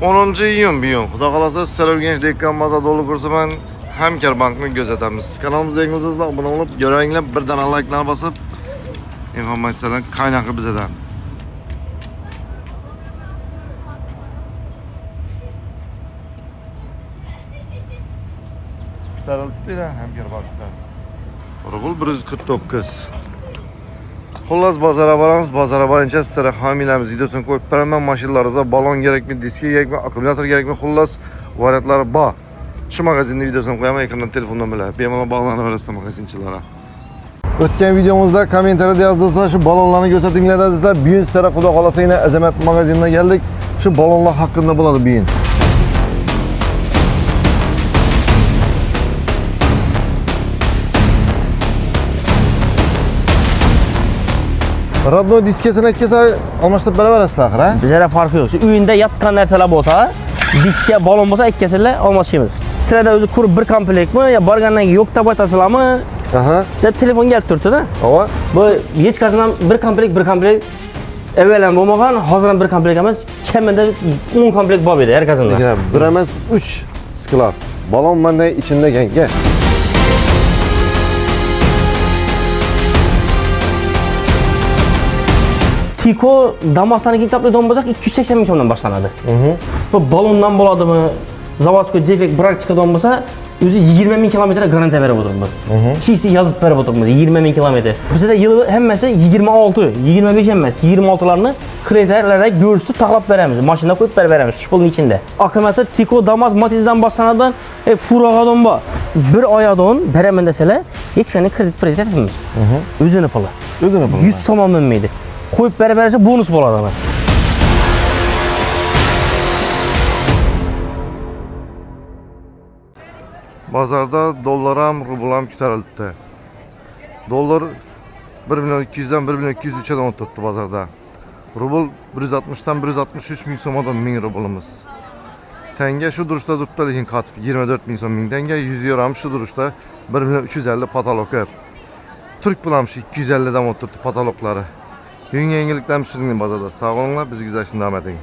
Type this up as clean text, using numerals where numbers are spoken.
10-iyun biyun. Xudo xolasa Sarıg'enç Dekkan bozor dolu kursa ben Hamkar Bankni kuzatamiz. Kanalimizga yangi bo'lsangiz obuna bo'lib, yo'ranglar birdan like'larni bosib, informatsiyadan qaynaqib bizadan. Taraltira Hamkar Bankda. Rubl 149. Xullas bozora boramiz, bozora borincha sizlarga homiylarimiz videosini qo'yib beraman. Mashinalarga balon kerakmi, diska kerakmi, akkumulyator kerakmi, xullas variantlari bor. Shu magazinning videosini qo'yaman, ekrandan telefondan bilan bemalol bog'lanib olasizlar magazinchilarga. O'tgan videomizda kommentariyada yozdingizlar, shu balonlarni ko'rsatinglar dedingizlar. Bugun sizlarga xudo xolasa yana Azamat magazinga keldik. Shu balonlar haqida bo'ladi bugun. Radno diskasini ikkisi almashtirib beraverasizlar axir, ha? Bizda farqi yo'q. Shu uyinda yotgan narsalar bo'lsa, diska, balon bo'lsa ikkisini almashamiz. Sizlarda o'zi ko'rib bir komplektmi yo borgandan keyin yo'q deb aytasizlarmi? Aha. Deb telefon kelib turibdi-da. Ava. Bu hech qachon bir komplekt evvel ham bo'lmagan, hozir ham bir komplekt emas, kamida 10 komplekt bor edi har qachonda. Bir emas 3 sklad. Balon mana ichida ekan-ku. Tiko Damas'tan hisoblaydigan bo'lsak 280 ming so'mdan boshlanadi. Bu balondan bo'ladimi? Zavodskoy defekt brak chiqadigan bo'lsa, o'zi 20 ming kilometr garantiya berib o'tiribdi. Chisi yozib berib o'tiribdi, 20 ming kilometr. Bizda yili hammasi 26, 25 emas, 26larni kriterlarga go'shtni taqlab beramiz. Mashina qo'yib beramiz, 3 pulning ichida. Akkumulyator Tiko Damas Matizdan boshlanadi, Furag'dan bor. Bir oydan beraman desalar, hech qanday kredit etmaymiz. O'zini puli. 100 so'm minmaydi. Qo'yib bersa bonus bo'ladi ana. Bozorda dollar ham, rubl ham ko'tarildi. Dollar 1.200 dan 1.203 dan o'tibdi bozorda. Rubl 160 dan 163 ming so'mdan 1000 rublimiz. Tenge shu durishda turibdi, lekin qatib 24 ming so'm 1000 tenge, 100 euro ham shu durishda 1.350 patolog. Turk puli ham shu 250 dan o'tibdi patologlari. Yangiliklar shuning bozorda. Sog' bo'linglar, bizga izlashni davom eting.